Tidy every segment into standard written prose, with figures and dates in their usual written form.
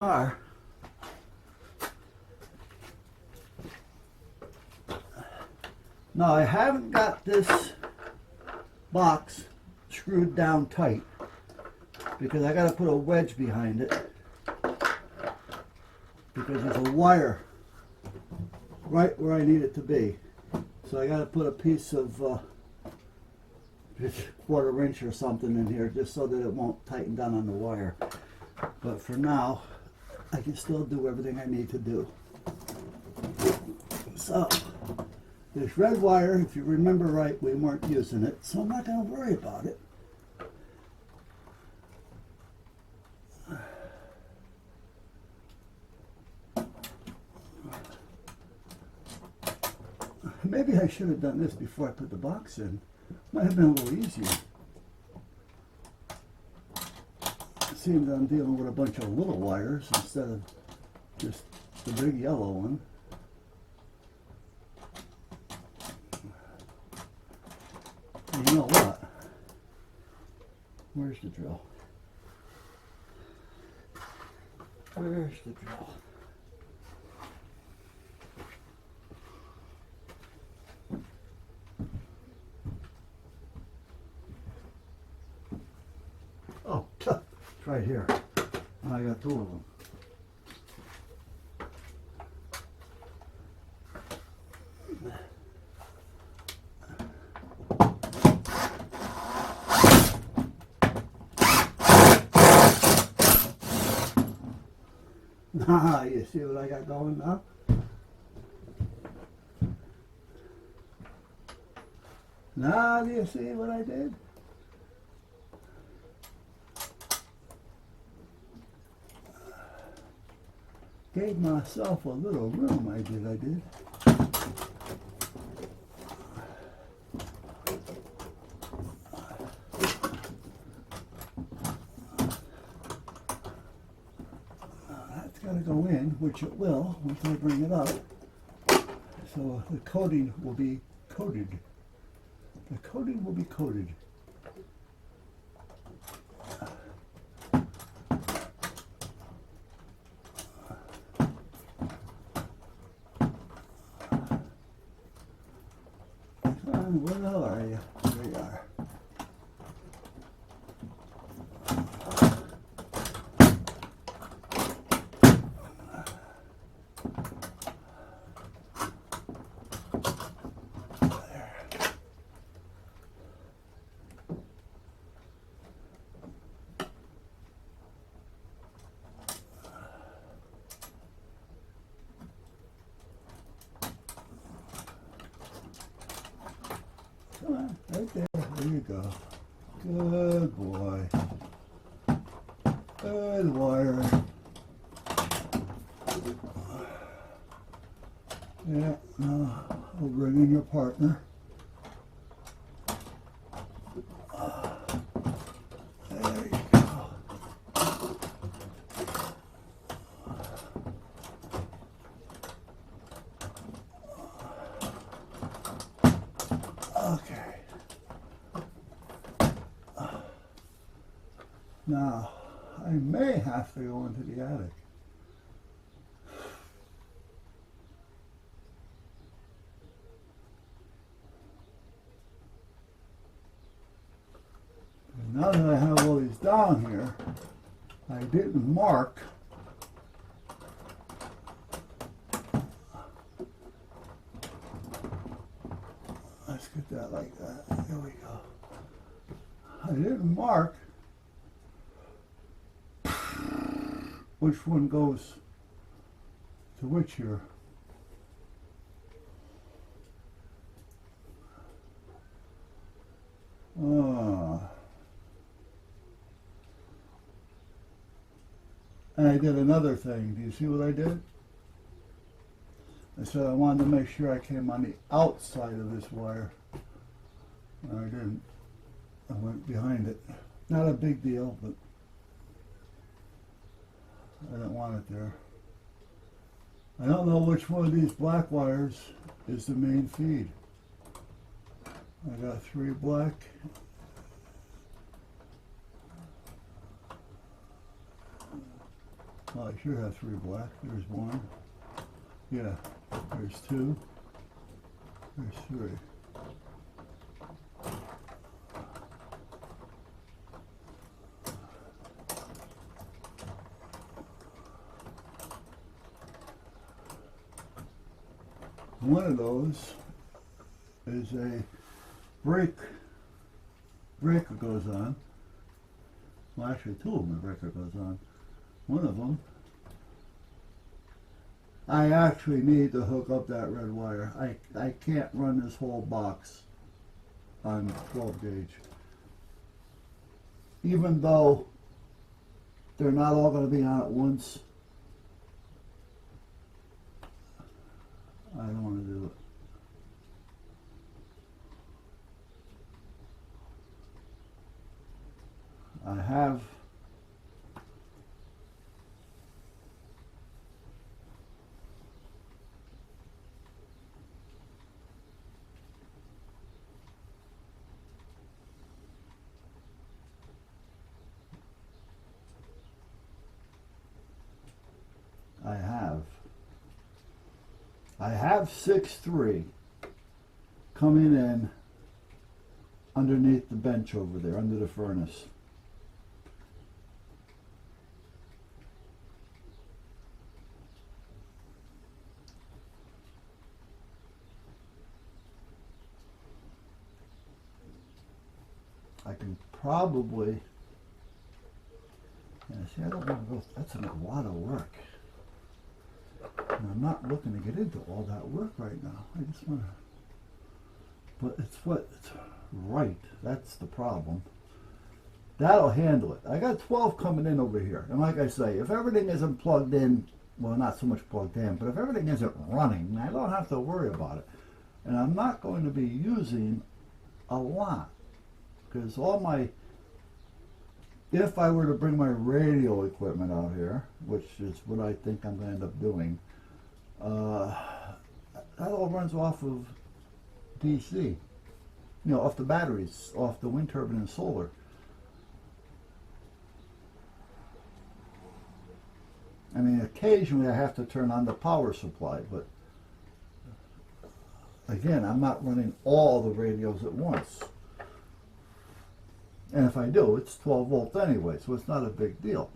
are. Now I haven't got this box screwed down tight because I got to put a wedge behind it because there's a wire right where I need it to be. So I got to put a piece of quarter inch or something in here just so that it won't tighten down on the wire. But for now, I can still do everything I need to do. So, this red wire, if you remember right, we weren't using it, so I'm not going to worry about it. Maybe I should have done this before I put the box in. Might have been a little easier. It seems I'm dealing with a bunch of little wires instead of just the big yellow one. And you know what? Where's the drill? Where's the drill? Oh, it's right here. I got two of them. Ah, you see what I got going now? Now do you see what I did? Gave myself a little room, I did. That's got to go in, which it will once I bring it up. So the coating will be coated. The coating will be coated. Where the hell are you? There you are. There. Come on, right there. There you go. Good boy. Good wire. Yeah, now we'll bring in your partner. There you go. Okay. Now, I may have to go into the attic. And now that I have all these down here, I didn't mark let's get that like that. There we go. I didn't mark which one goes to which here. And I did another thing. Do you see what I did? I said I wanted to make sure I came on the outside of this wire. And I didn't. I went behind it. Not a big deal, but I didn't want it there. I don't know which one of these black wires is the main feed. I got 3 black. Oh, I sure have 3 black. There's 1. Yeah, there's 2. There's 3. One of those is a breaker goes on. Well, actually 2 of them, the breaker goes on. One of them, I actually need to hook up that red wire. I can't run this whole box on 12 gauge. Even though they're not all going to be on at once, I don't want to do it. I have I have 6-3 coming in underneath the bench over there, under the furnace. I can probably, yeah, see, I don't want to go, that's a lot of work. And I'm not looking to get into all that work right now. I just want to, but it's right. That's the problem. That'll handle it. I got 12 coming in over here. And like I say, if everything isn't plugged in, well, not so much plugged in, but if everything isn't running, I don't have to worry about it. And I'm not going to be using a lot. Because all my, if I were to bring my radio equipment out here, which is what I think I'm going to end up doing, that all runs off of DC. You know, off the batteries, off the wind turbine and solar. I mean, occasionally I have to turn on the power supply, but again, I'm not running all the radios at once. And if I do, it's 12 volts anyway, so it's not a big deal.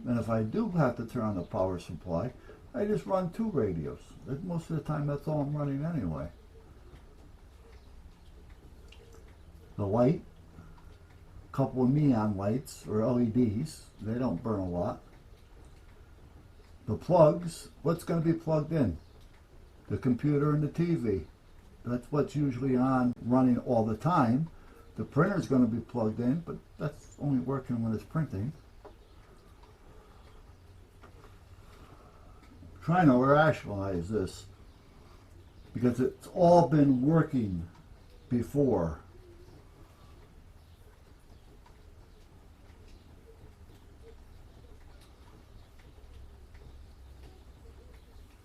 And if I do have to turn on the power supply, I just run 2 radios. Most of the time, that's all I'm running anyway. The light, a couple of neon lights, or LEDs, they don't burn a lot. The plugs, what's going to be plugged in? The computer and the TV. That's what's usually on, running all the time. The printer's going to be plugged in, but that's only working when it's printing. Trying to rationalize this because it's all been working before.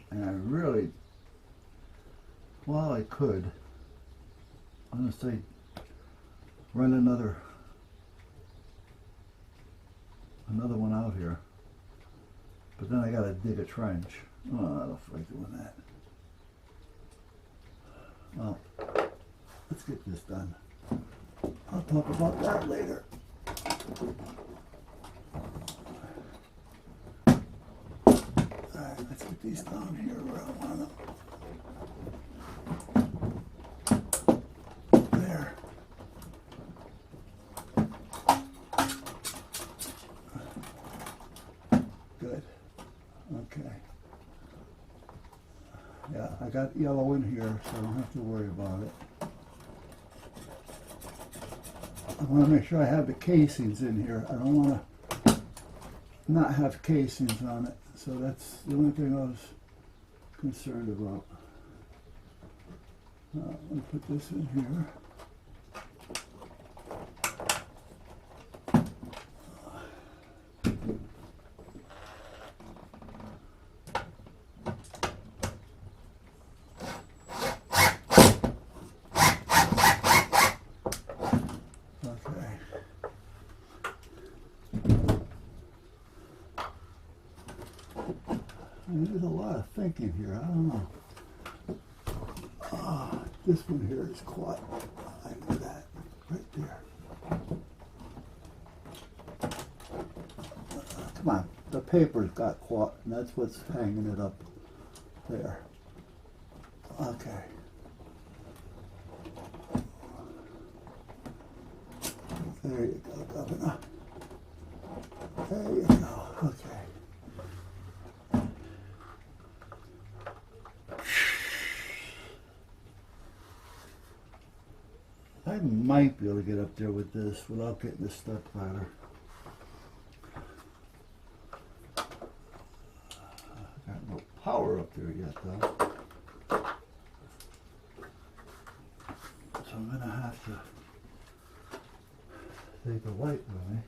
And I really, well, I could, I'm going to say, run another one out here. But then I got to dig a trench. Oh, I don't feel like doing that. Well, let's get this done. I'll talk about that later. Alright, let's get these down here where I want them. There. Good. Okay. Yeah, I got yellow in here, so I don't have to worry about it. I want to make sure I have the casings in here. I don't want to not have casings on it. So that's the only thing I was concerned about. Let me put this in here. I mean, there's a lot of thinking here. I don't know. This one here is caught. I know that. Right there. Come on. The paper's got caught, and that's what's hanging it up there. Okay. There you go, Governor. There you go. Okay. I might be able to get up there with this without getting the step ladder. Got no power up there yet, though. So I'm gonna have to take the light with me.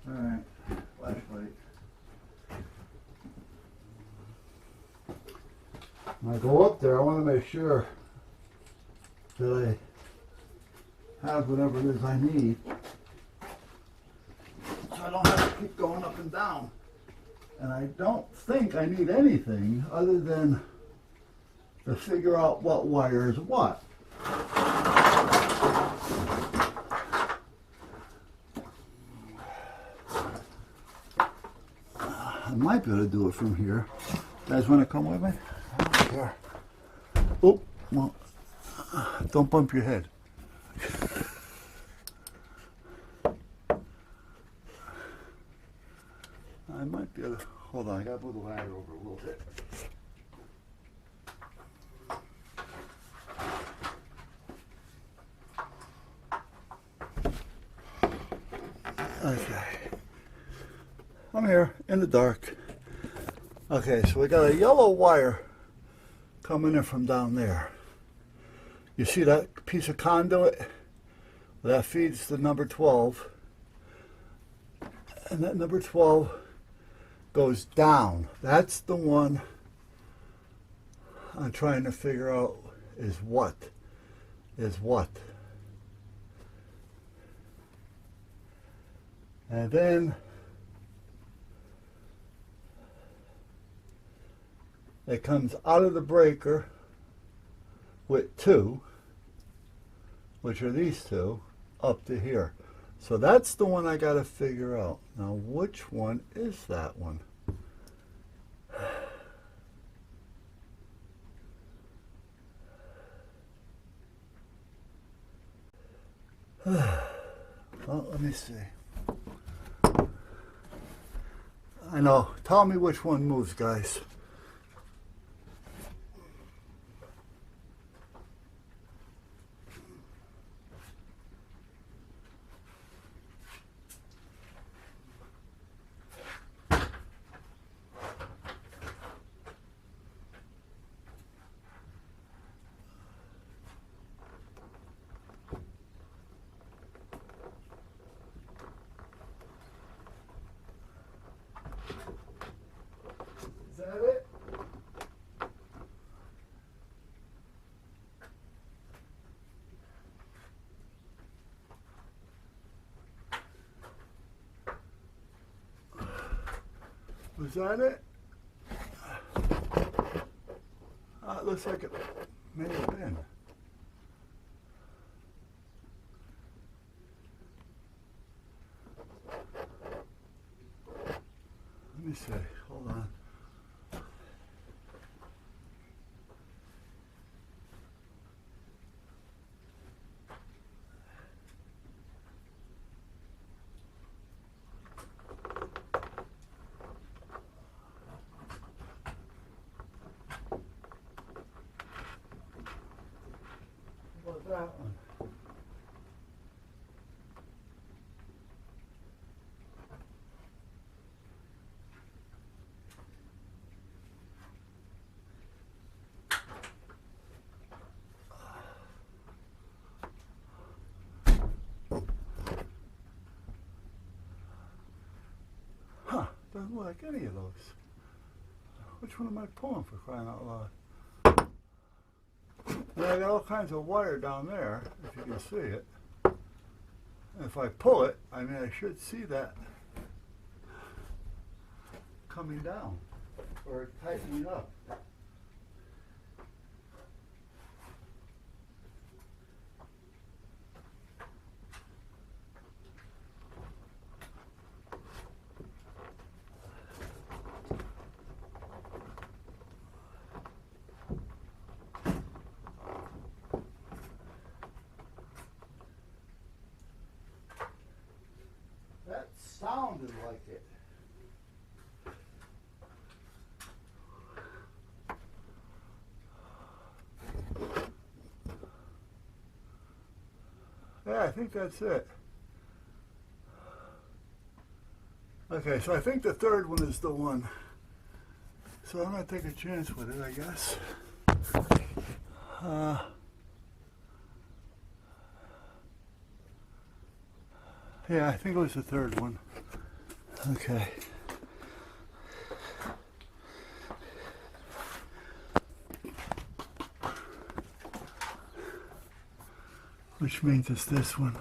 Alright, flashlight. When I go up there, I want to make sure that I have whatever it is I need. So I don't have to keep going up and down. And I don't think I need anything other than to figure out what wire is what. I might be able to do it from here. You guys want to come with me? I don't care. Oh, well, don't bump your head. I might be able to, hold on, I gotta move the ladder over a little bit. Okay. I'm here in the dark. Okay, so we got a yellow wire coming in from down there. You see that piece of conduit? That feeds the number 12. And that number 12 goes down. That's the one I'm trying to figure out is what. And then it comes out of the breaker with two, which are these two, up to here. So that's the one I got to figure out. Now, which one is that one? Well, let me see. I know. Tell me which one moves, guys. Is that it? Was that it? It looks like it may have been. Let me see. Hold on. What about that one? Huh, doesn't look like any of those. Which one am I pulling, for crying out loud? And I got all kinds of wire down there, if you can see it. And if I pull it, I mean, I should see that coming down or tightening up. That sounded like it. Yeah, I think that's it. Okay, so I think the third one is the one. So I'm going to take a chance with it, I guess. Yeah, I think it was the third one. Okay. Which means it's this one.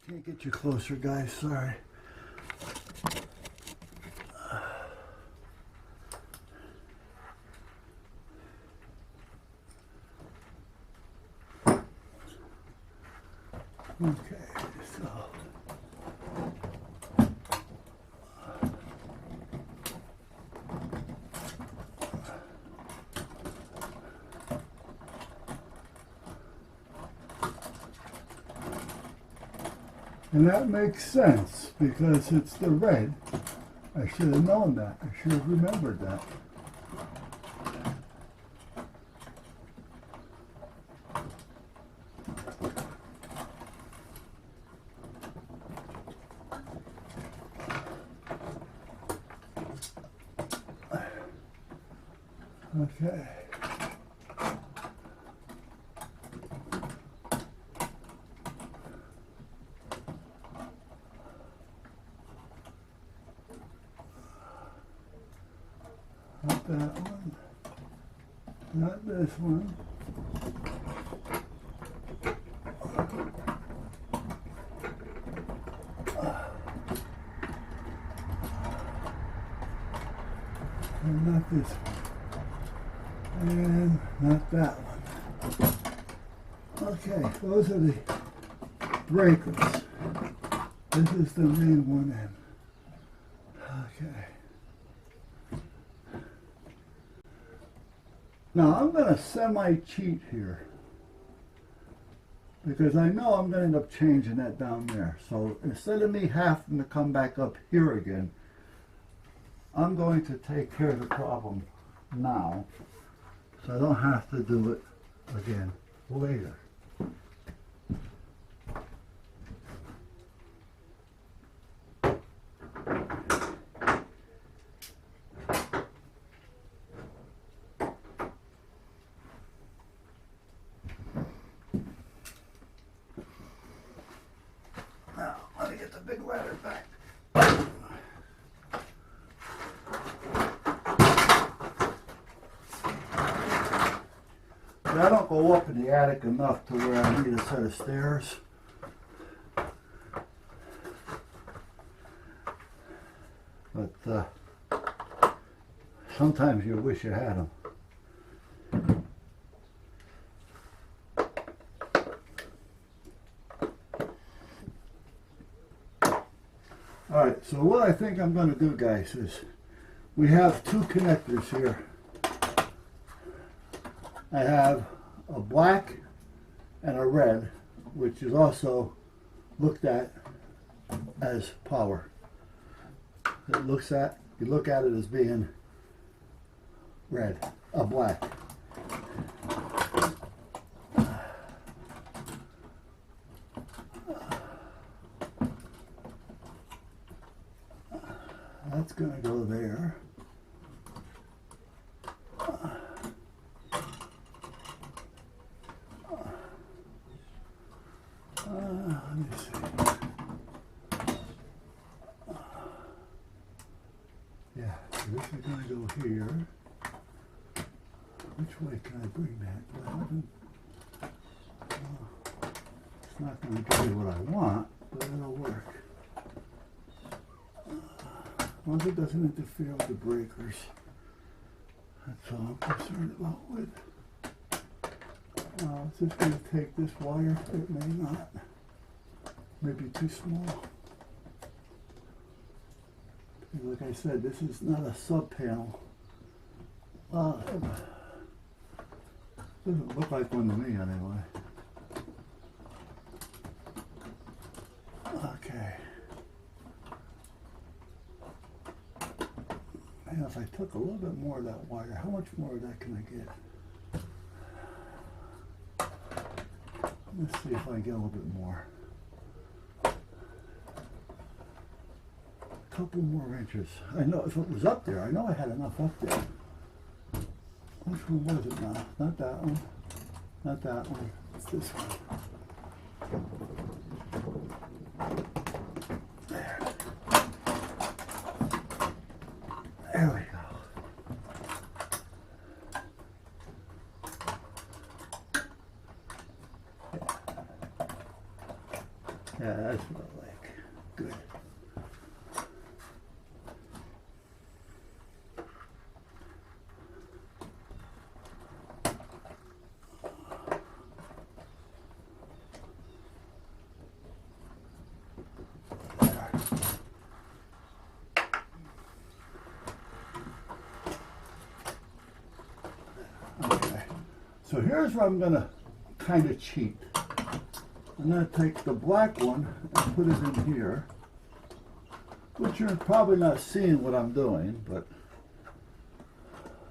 Can't get you closer, guys, sorry. Okay, so and that makes sense because it's the red. I should have known that. I should have remembered that. Okay. Not that one. Not this one. And not this one. And not that one. Okay, those are the breakers. This is the main one in. Okay. Now I'm going to semi-cheat here because I know I'm going to end up changing that down there. So instead of me having to come back up here again, I'm going to take care of the problem now so I don't have to do it again later. Now, let me get the big ladder back. I don't go up in the attic enough to where I need a set of stairs. But sometimes you wish you had them. Alright, so what I think I'm going to do, guys, is we have two connectors here. I have a black and a red, which is also looked at as power. You look at it as being red, black. That's going to go there. Let me see. this is going to go here. Which way can I bring that? It's not going to give me what I want, but it'll work. As long as it doesn't interfere with the breakers. That's all I'm concerned about with. Is this going to take this wire? It may not. Maybe too small. Like I said, this is not a sub panel. Doesn't look like one to me anyway. Okay. And if I took a little bit more of that wire, how much more of that can I get? Let's see if I can get a little bit more. Couple more inches. I know if it was up there, I know I had enough up there. Which one was it now? Not that one. Not that one. It's this one. There. There we go. Yeah, that's what I like. Good. So here's where I'm going to kind of cheat. I'm going to take the black one and put it in here, which you're probably not seeing what I'm doing, but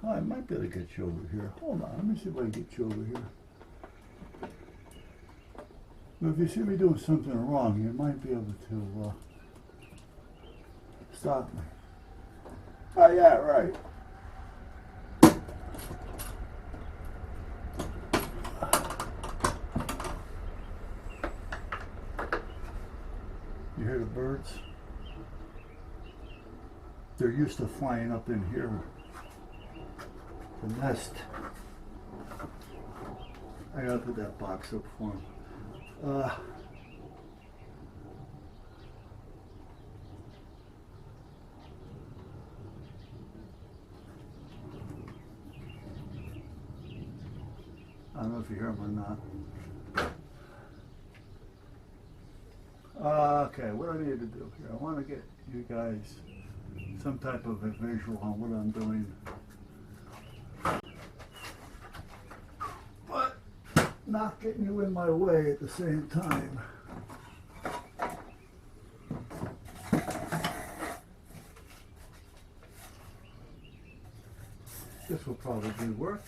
I might be able to get you over here. Hold on, let me see if I can get you over here. But if you see me doing something wrong, you might be able to stop me. Oh yeah, right. You hear the birds? They're used to flying up in here. The nest. I gotta put that box up for them. I don't know if you hear them or not. Okay, what I need to do here, I want to get you guys some type of a visual on what I'm doing. But not getting you in my way at the same time. This will probably work.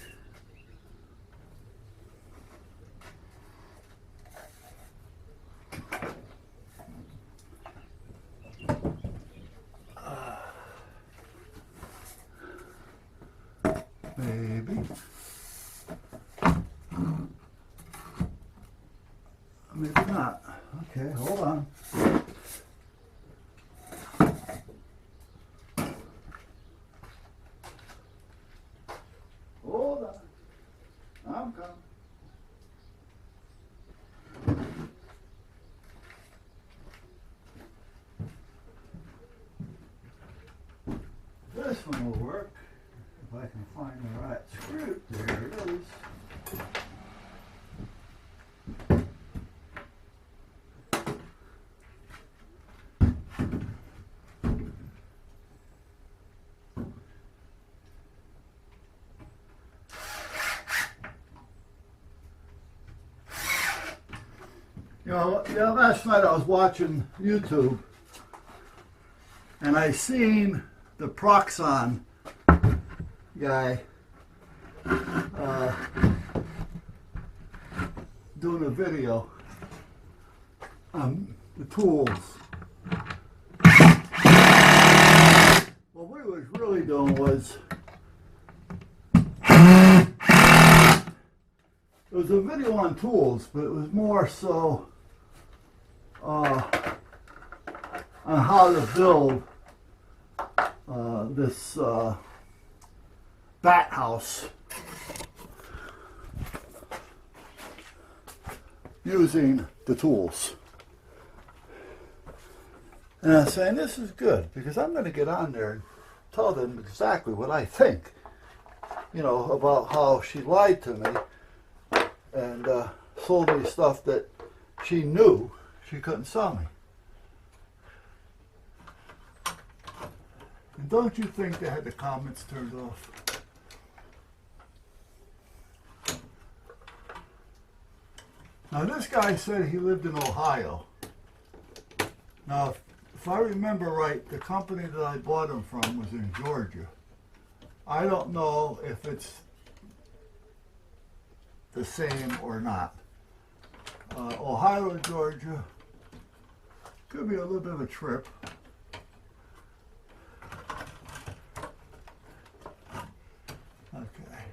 Maybe. Maybe not. Okay, hold on. Hold on. I'm coming. This one will work. If I can find the right screw. There it is. Last night I was watching YouTube and I seen the Proxxon guy doing a video on the tools. Well, what he was really doing was it was a video on tools, but it was more so on how to build this bat house using the tools. And I'm saying this is good because I'm going to get on there and tell them exactly what I think, you know, about how she lied to me and sold me stuff that she knew she couldn't sell me. And don't you think they had the comments turned off? Now this guy said he lived in Ohio. Now if I remember right, the company that I bought him from was in Georgia. I don't know if it's the same or not. Ohio to Georgia could be a little bit of a trip. Okay.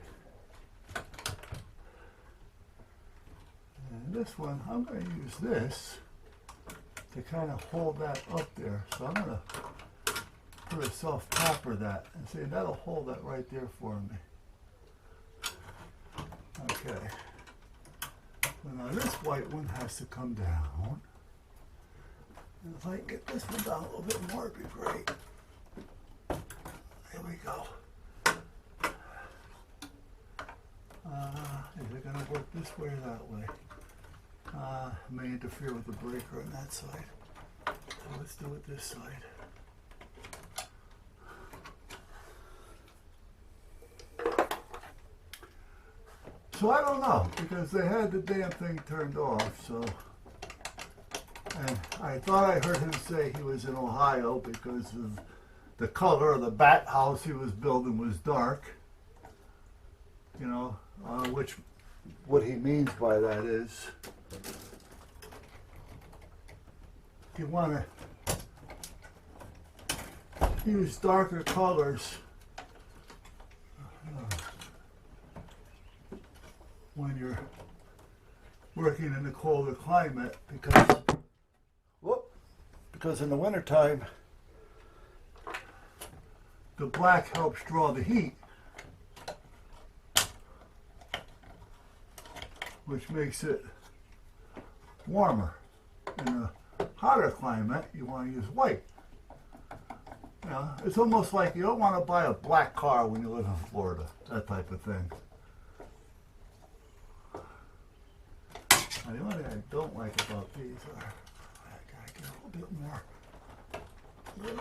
And this one, I'm going to use this to kind of hold that up there. So I'm going to put a soft topper that and see, that'll hold that right there for me. Okay. So now this white one has to come down. And if I can get this one down a little bit more, it'd be great. There we go. Is it going to work this way or that way? It may interfere with the breaker on that side. So let's do it this side. So I don't know, because they had the damn thing turned off, so. And I thought I heard him say he was in Ohio because of the color of the bat house he was building was dark. You know, which what he means by that is you want to use darker colors when you're working in a colder climate because in the wintertime the black helps draw the heat, which makes it warmer. In a hotter climate, you want to use white. You know, it's almost like you don't want to buy a black car when you live in Florida, that type of thing. Now, the only thing I don't like about these are, I gotta get a little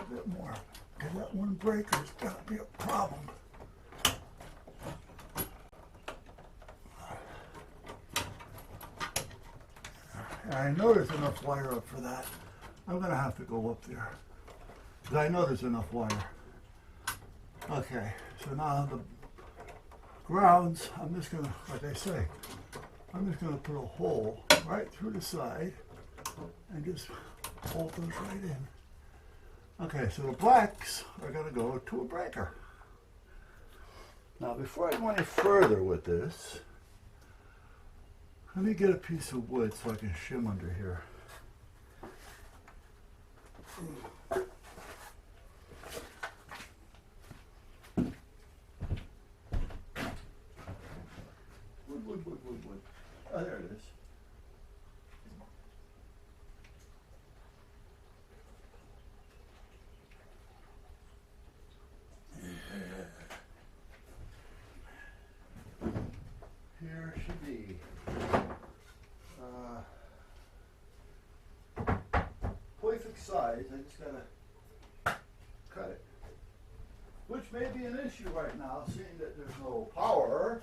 bit more, because that one breaker's gotta be a problem. And I know there's enough wire up for that. I'm going to have to go up there, because I know there's enough wire. Okay, so now the grounds, I'm just going to, like I say, I'm just going to put a hole right through the side and just hold those right in. Okay, so the blacks are going to go to a breaker. Now before I go any further with this, let me get a piece of wood so I can shim under here. Wood. Oh, there it is. Here should be perfect size. I just gotta cut it, which may be an issue right now, seeing that there's no power.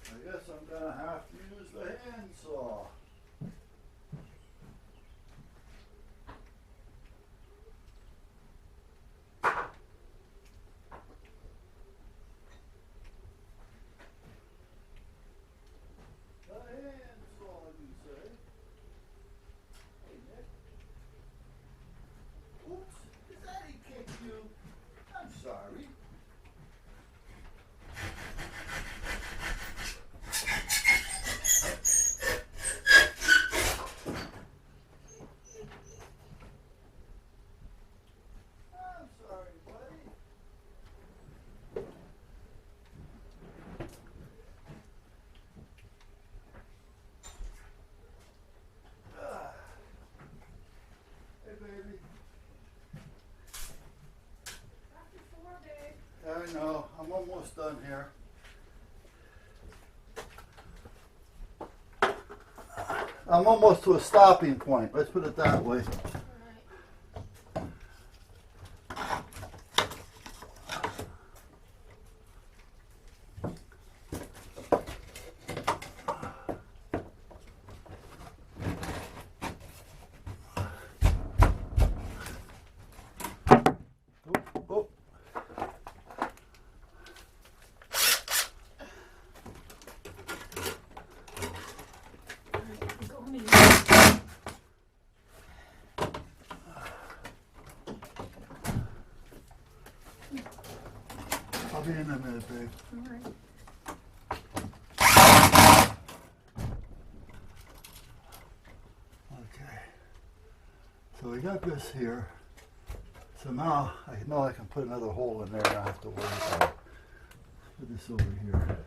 I guess I'm gonna have to use the handsaw. Sorry. I'm almost to a stopping point. Let's put it that way. Oh. I'll be in a minute, babe. All right. Okay. So we got this here. So now I know I can put another hole in there and I have to worry about it. Put this over here.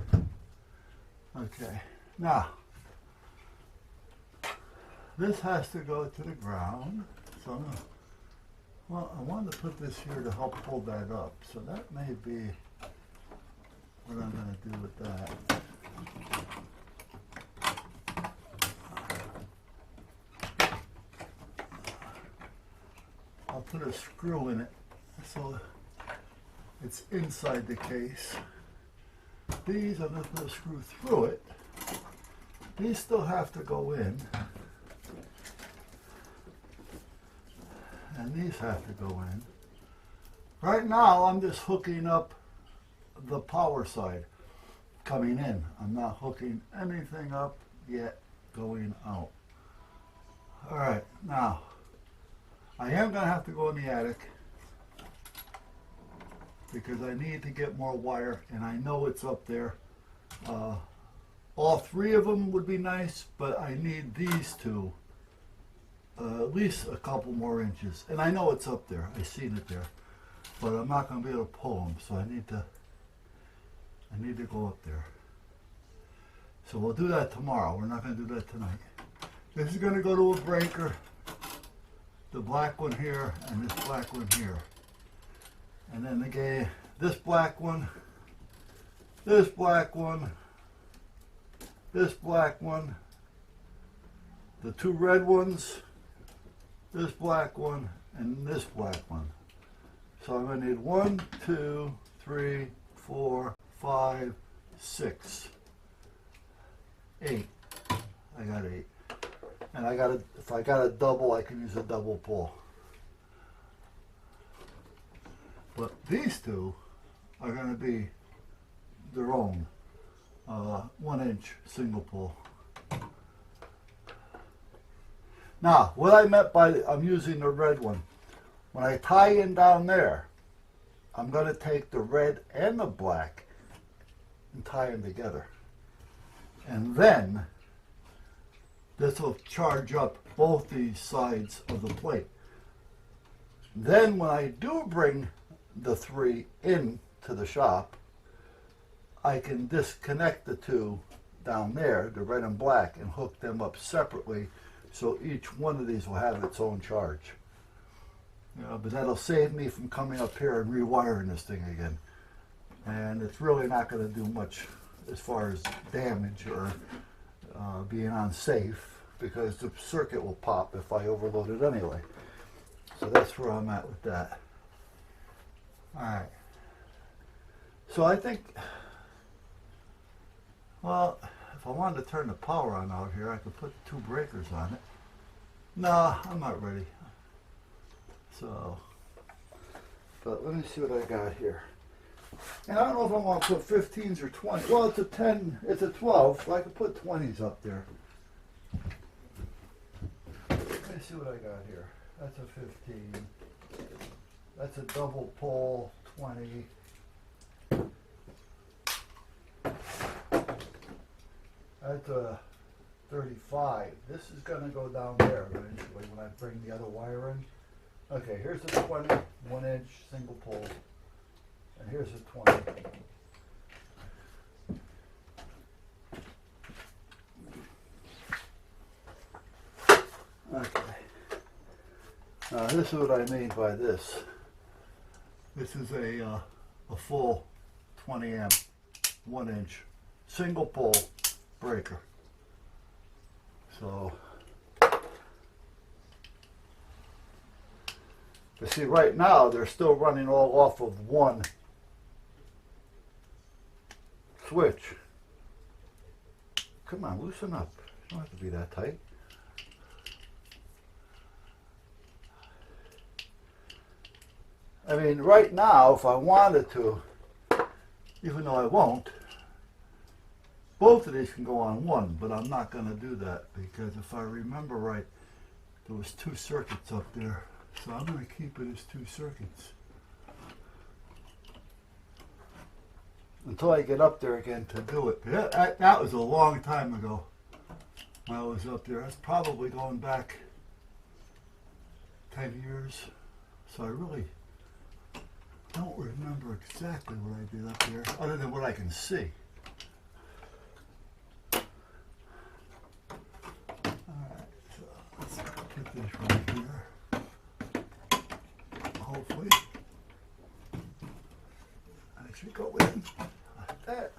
Okay. Now, this has to go to the ground. So I'm gonna, well, I wanted to put this here to help hold that up. So that may be what I'm going to do with that. I'll put a screw in it so it's inside the case. These, I'm going to put a screw through it. These still have to go in. And these have to go in. Right now, I'm just hooking up the power side coming in. I'm not hooking anything up yet going out. All right, now, I am going to have to go in the attic because I need to get more wire, and I know it's up there. All three of them would be nice, but I need these two at least a couple more inches. And I know it's up there. I've seen it there. But I'm not going to be able to pull them, so I need to go up there. So we'll do that tomorrow. We're not going to do that tonight. This is going to go to a breaker. The black one here and this black one here. And then again, this black one, this black one, this black one, the two red ones, this black one, and this black one. So I'm going to need 1, 2, 3, 4, 5, 6, 8. I got 8. And I got a, if I got a double, I can use a double pull. But these two are going to be their own 1-inch single pull. Now, what I meant by I'm using the red one, when I tie in down there, I'm going to take the red and the black and tie them together. And then this will charge up both these sides of the plate. Then when I do bring the 3 in to the shop, I can disconnect the 2 down there, the red and black, and hook them up separately, so each one of these will have its own charge. But that'll save me from coming up here and rewiring this thing again. And it's really not going to do much as far as damage or being unsafe, because the circuit will pop if I overload it anyway. So that's where I'm at with that. Alright. So I think, well, if I wanted to turn the power on out here, I could put 2 breakers on it. No, I'm not ready. So, but let me see what I got here. And I don't know if I want to put 15s or 20s. Well, it's a 10, it's a 12, so I could put 20s up there. Let me see what I got here. That's a 15. That's a double pole 20. That's a 35. This is going to go down there eventually when I bring the other wire in. Okay, here's a 20, 1-inch single pole. And here's a 20. Okay. Now this is what I mean by this. This is a full 20 amp, 1-inch single pole breaker. So But see, right now they're still running all off of one switch. Come on, loosen up. You don't have to be that tight. I mean, right now, if I wanted to, even though I won't, both of these can go on one, but I'm not going to do that because if I remember right, there was 2 circuits up there. So I'm going to keep it as 2 circuits. Until I get up there again to do it. That was a long time ago when I was up there. That's probably going back 10 years. So I really don't remember exactly what I did up there, other than what I can see. Alright, so let's put this right here. Hopefully I should go in like that.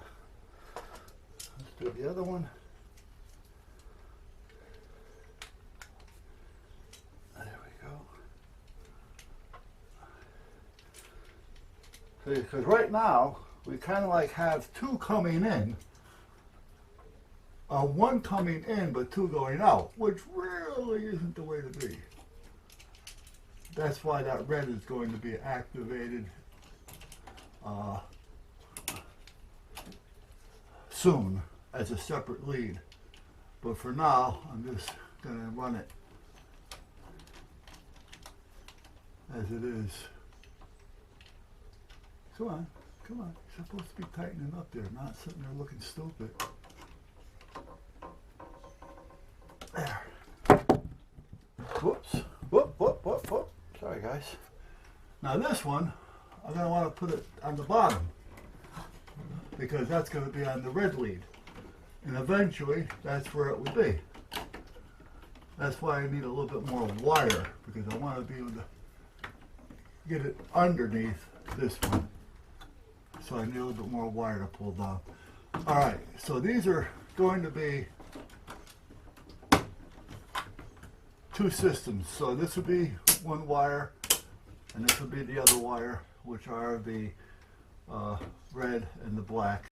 Let's do the other one. There we go. See, because right now we kind of like have 2 coming in, 1 coming in but 2 going out, which really isn't the way to be. That's why that red is going to be activated soon as a separate lead. But for now, I'm just going to run it as it is. Come on, come on. You're supposed to be tightening up there, not sitting there looking stupid. There. Whoops. Whoop, whoop, whoop, whoop. Sorry, guys. Now this one, I'm going to want to put it on the bottom because that's going to be on the red lead. And eventually, that's where it will be. That's why I need a little bit more wire because I want to be able to get it underneath this one. So I need a little bit more wire to pull down. All right, so these are going to be 2 systems. So this would be 1 wire, and this would be the other wire, which are the red and the black,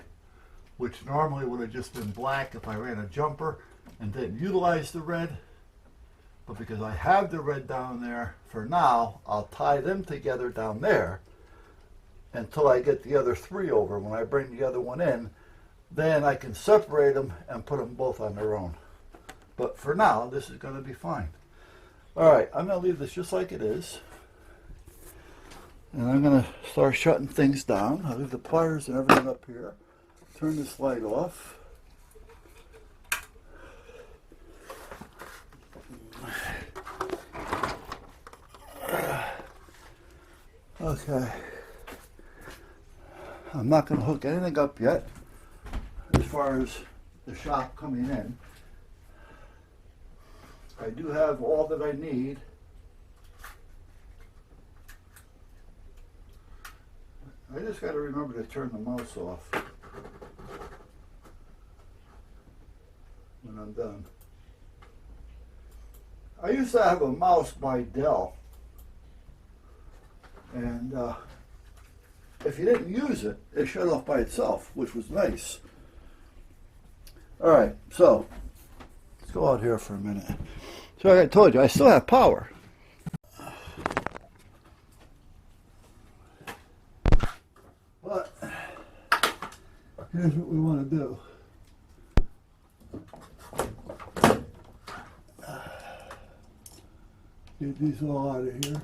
which normally would have just been black if I ran a jumper and didn't utilize the red. But because I have the red down there, for now, I'll tie them together down there until I get the other 3 over. When I bring the other one in, then I can separate them and put them both on their own. But for now, this is going to be fine. All right, I'm going to leave this just like it is. And I'm going to start shutting things down. I'll leave the pliers and everything up here. Turn this light off. Okay. I'm not going to hook anything up yet as far as the shock coming in. I do have all that I need. I just got to remember to turn the mouse off when I'm done. I used to have a mouse by Dell, and if you didn't use it, it shut off by itself, which was nice. All right, so let's go out here for a minute. So like I told you, I still have power. But here's what we want to do. Get these all out of here.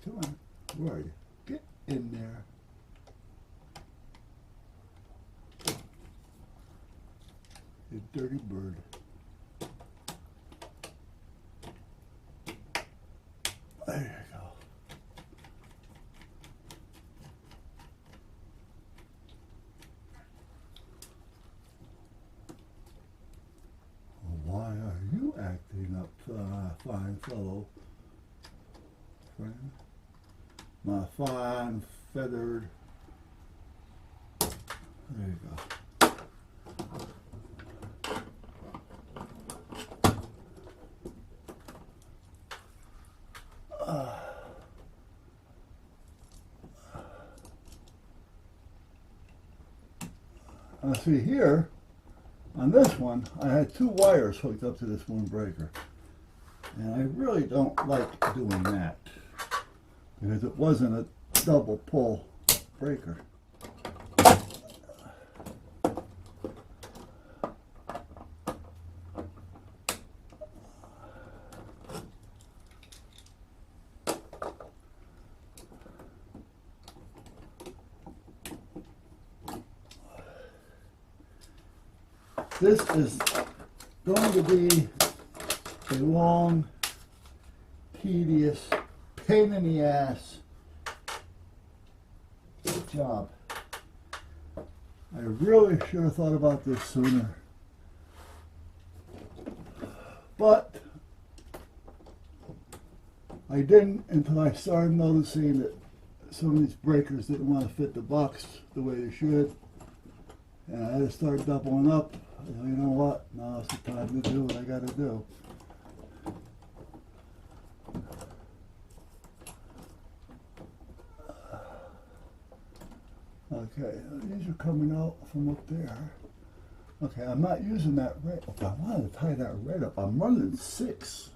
Come on, where are you? Get in there. dirty bird. There you go. Why are you acting up, fine fellow friend? My fine feathered. There you go. See here, on this one, I had two wires hooked up to this one breaker. And I really don't like doing that because it wasn't a double pull breaker. This is going to be a long, tedious, pain in the ass job. I really should have thought about this sooner. But I didn't until I started noticing that some of these breakers didn't want to fit the box the way they should. And I had to start doubling up. You know what? Now it's the time to do what I got to do. Okay, these are coming out from up there. Okay, I'm not using that red. If I wanted to tie that red up, I'm running 6.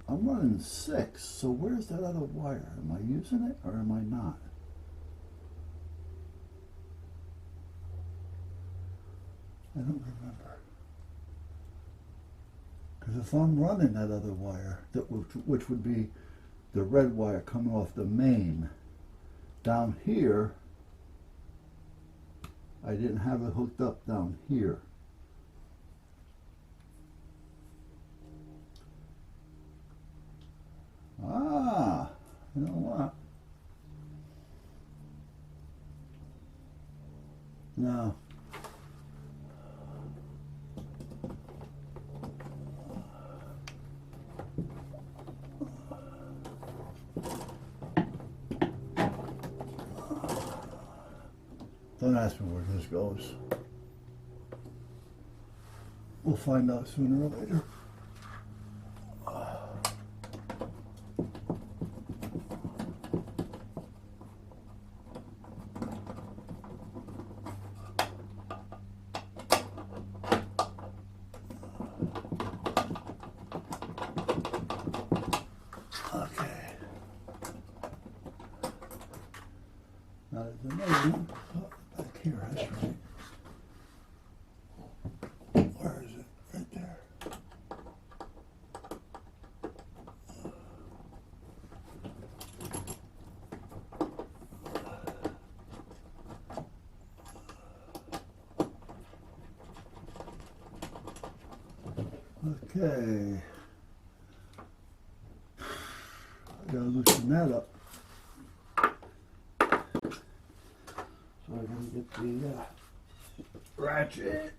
I'm running 6. So where's that other wire? Am I using it or am I not? I don't remember. Because if I'm running that other wire, which would be the red wire coming off the main, down here, I didn't have it hooked up down here. Ah, you know what? No. Don't ask me where this goes. We'll find out sooner or later. Okay. Now there's another one. Back here, that's right. Where is it? Right there. Okay. I gotta loosen that up. So I'm gonna get the ratchet.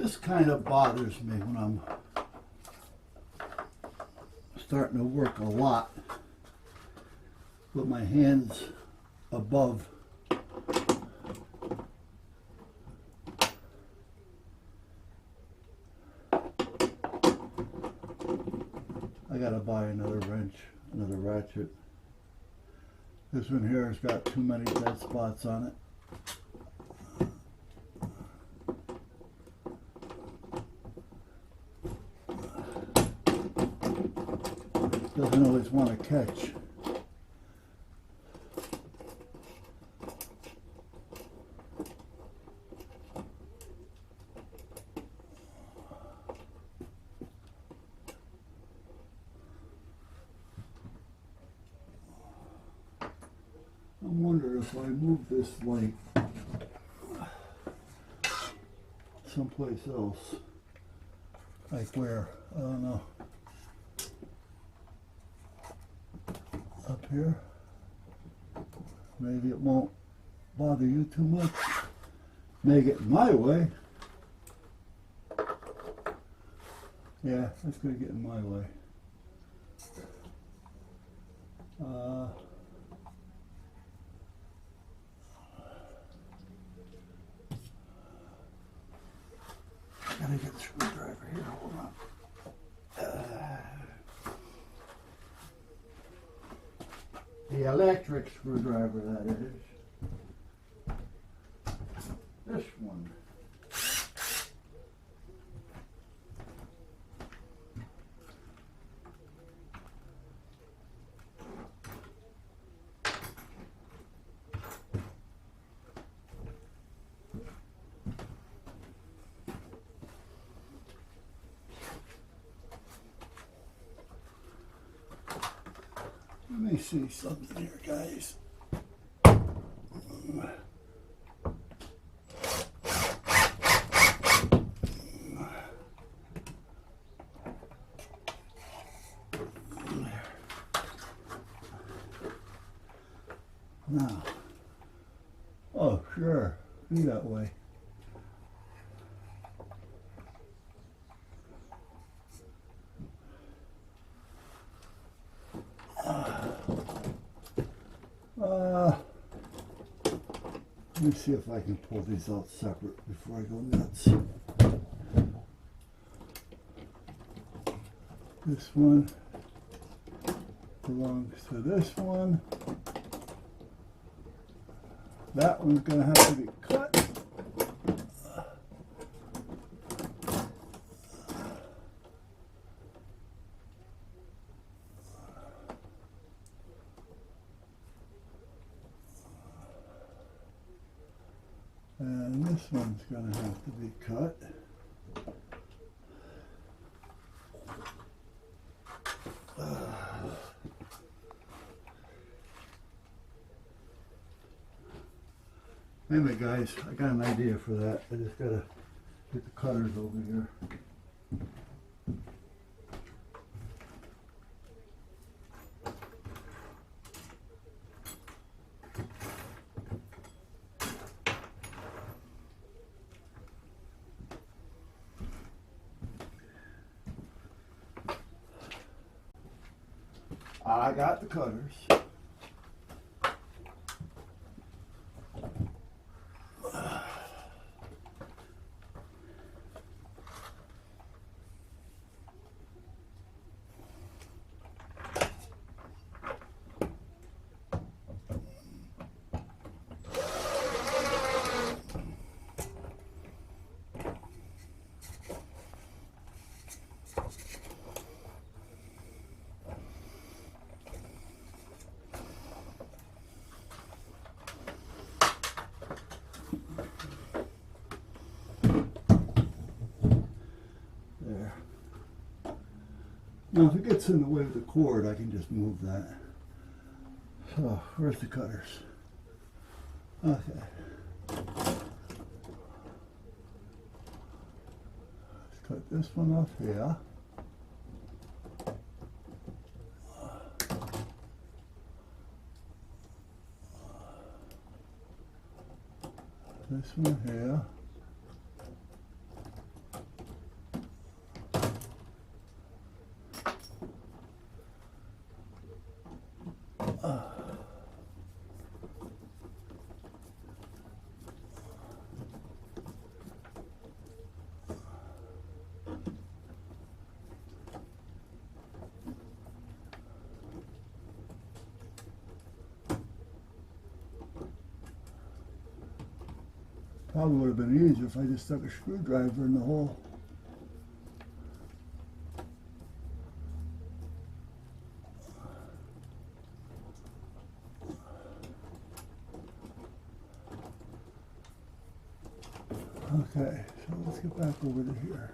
This kind of bothers me when I'm starting to work a lot with my hands above I gotta buy another wrench, another ratchet. This one here has got too many dead spots on it. Doesn't always want to catch. I wonder if I move this light someplace else, like where, I don't know, up here, maybe it won't bother you too much, may get in my way. Yeah, that's gonna get in my way. Gotta get the screwdriver here, hold on. The electric screwdriver, that is. This one. Let me see something here, guys. Now, oh sure, be that way. Let me see if I can pull these out separate before I go nuts. This one belongs to this one. That one's going to have to be cut. And this one's going to have to be cut. Anyway, guys, I got an idea for that. I just got to get the cutters over here. I got the cutters. Now, if it gets in the way of the cord, I can just move that. So, where's the cutters? Okay. Let's cut this one off here. This one here. Probably would have been easier if I just stuck a screwdriver in the hole. Okay, so let's get back over to here.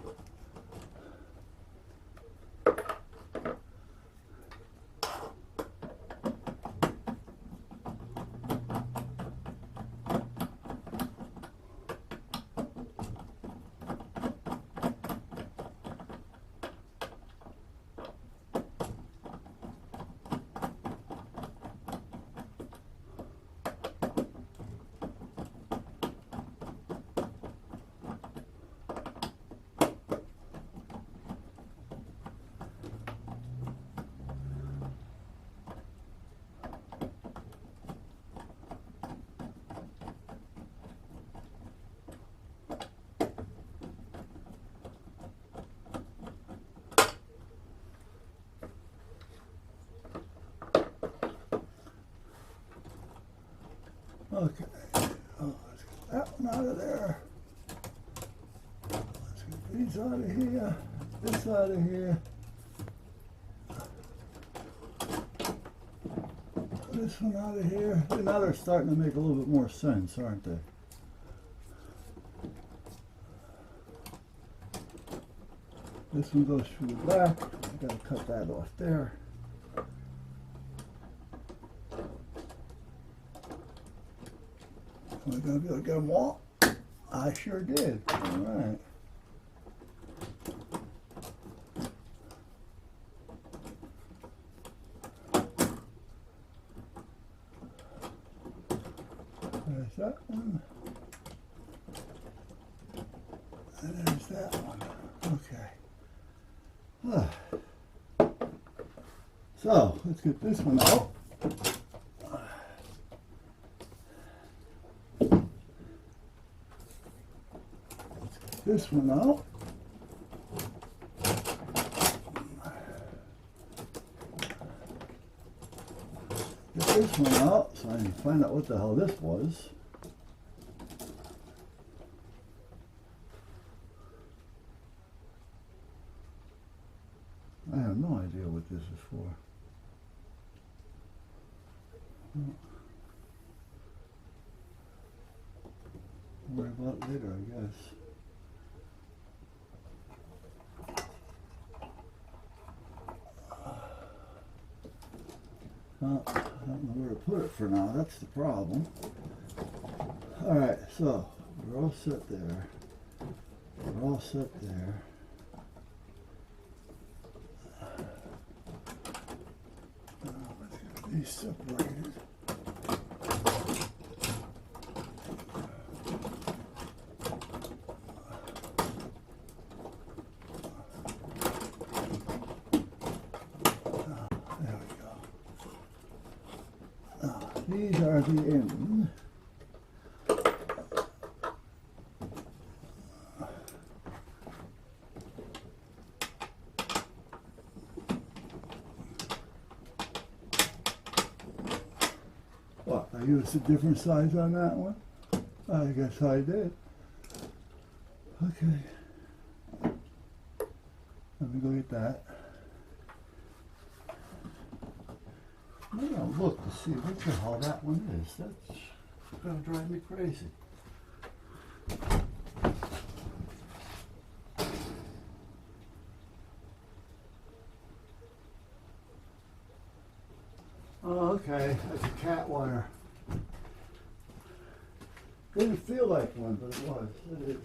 Okay, let's get that one out of there. Let's get these out of here, this out of here. This one out of here. Now they're starting to make a little bit more sense, aren't they? This one goes through the back. I gotta cut that off there. Am I gonna be able to get them all? I sure did. All right. There's that one. And there's that one. Okay. So, let's get this one out. This one out. Get this one out so I can find out what the hell this was. I have no idea what this is for. Worry about it later, I guess. Well, I don't know where to put it for now. That's the problem. All right, so we're all set there. We're all set there. Let's get these separated. These are the ends. What, I used a different size on that one? I guess I did. Okay. Let me go get that. I'm gonna look to see what the hell that one is. That's gonna drive me crazy. Oh, okay, that's a cat wire. Didn't feel like one, but it was. It is.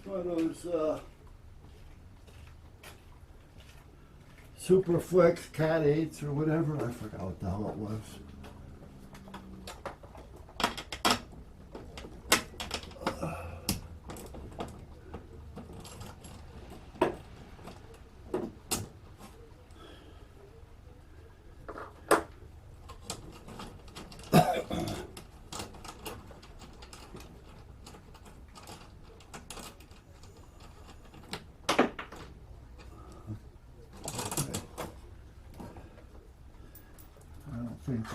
One of those Superflex Cat 8s or whatever. I forgot what the hell it was.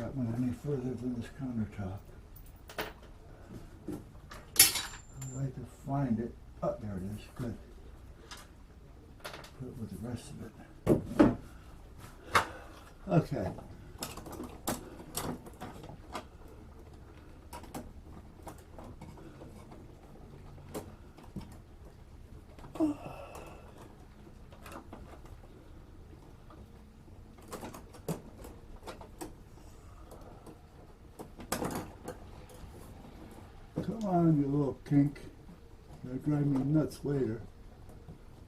that one any further than this countertop. I'd like to find it. Oh, there it is. Good. Put it with the rest of it. Okay. Come on, you little kink. You'll drive me nuts later.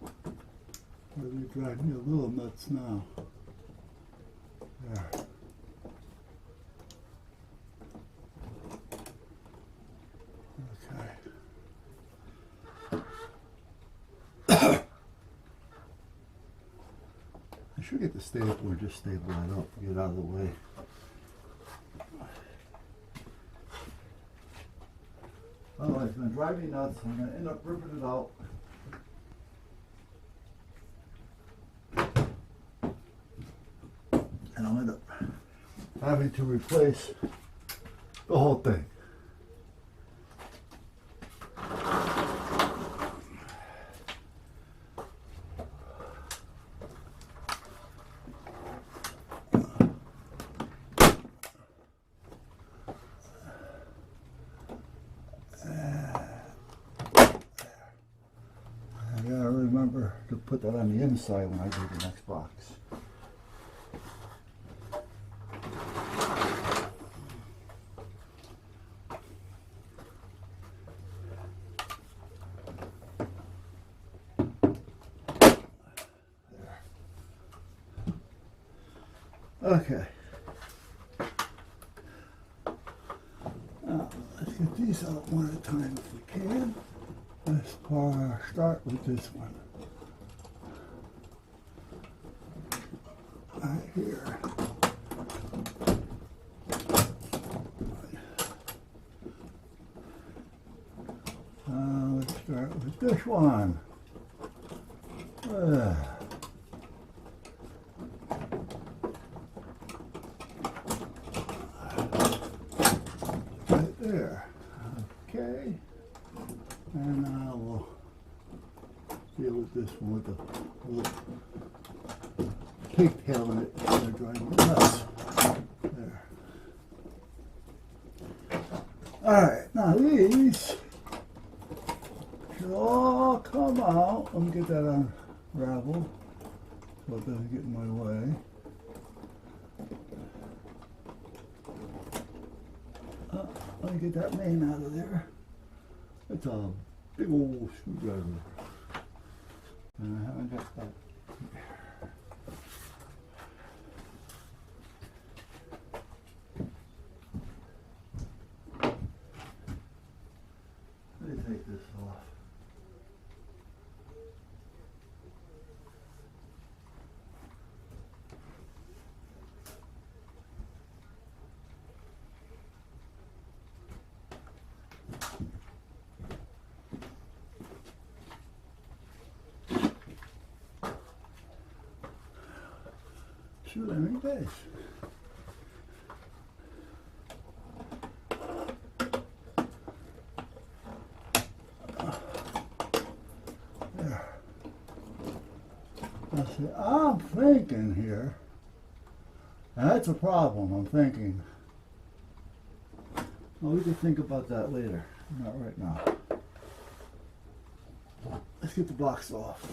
Or you drive me a little nuts now. There. Okay. I should get the stapler and just staple that up, get out of the way. Oh, it's going to drive me nuts. I'm going to end up ripping it out. And I'll end up having to replace the whole thing. Remember to put that on the inside when I do the next box. There. Okay. Now, let's get these out one at a time if we can. Let's start with this one. Right here. Let's start with this one. Right there. Okay. And I will deal with this one with a little pigtail in it. It's going to drive me nuts. There. Alright, now these should all come out. Let me get that unraveled so it doesn't get in my way. Let me get that main out of there. It's a big old screwdriver. And I haven't got that. Let me take this off. See what I mean, guys? There. I see, I'm thinking here. That's a problem, I'm thinking. Well, we can think about that later, not right now. Let's get the box off.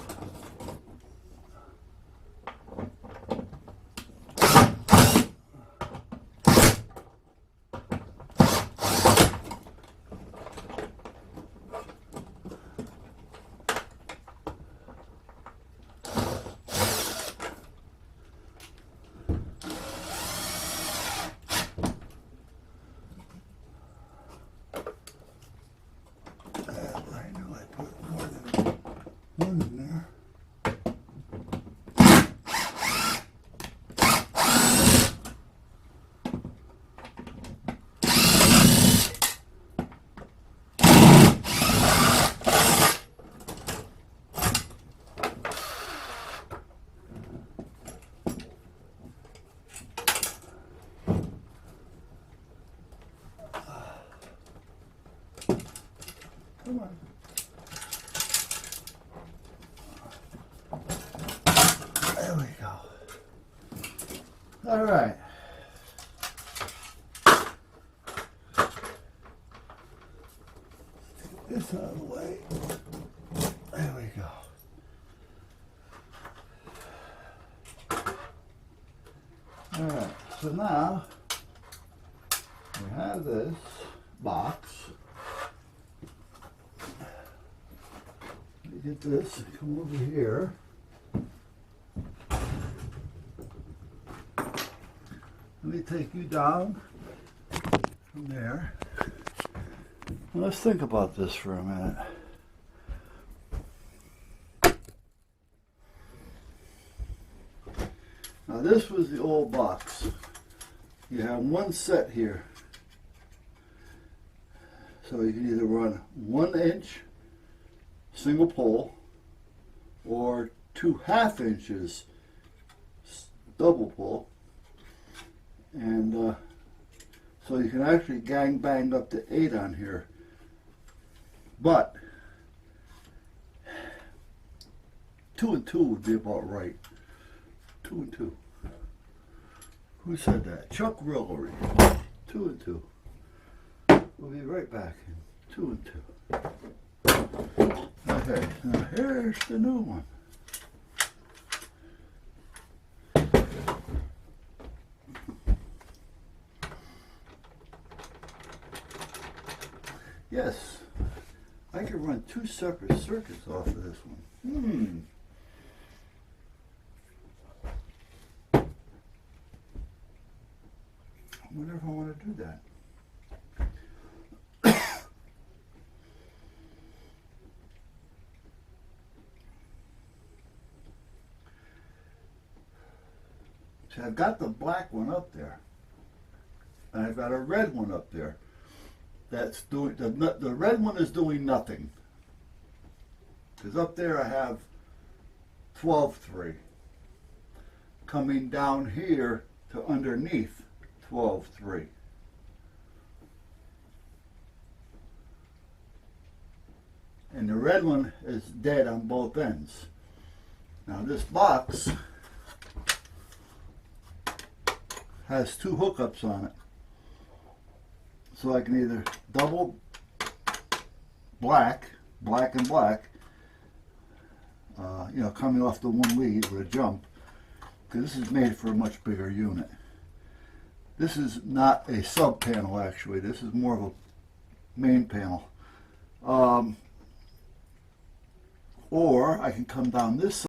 One in there. Come on. There we go. All right. Take this out of the way. There we go. All right. So now we have this box. Let me get this. Come over here. Let me take you down from there. And let's think about this for a minute. Now this was the old box. You have one set here. So you can either run 1 inch single pole or 2 1/2 inches double pole. And so you can actually gang bang up to 8 on here. But 2 and 2 would be about right. 2 and 2. Who said that? Chuck Rillery. 2 and 2. We'll be right back. 2 and 2. Okay, now here's the new one. Yes, I could run 2 separate circuits off of this one. I wonder if I want to do that. See, I've got the black one up there, and I've got a red one up there. That's doing the red one is doing nothing, because up there I have 12-3 coming down here to underneath 12-3. And the red one is dead on both ends. Now this box has 2 hookups on it. So I can either double black and black, you know, coming off the one lead with a jump, because this is made for a much bigger unit. This is not a sub panel actually, this is more of a main panel. Or I can come down this side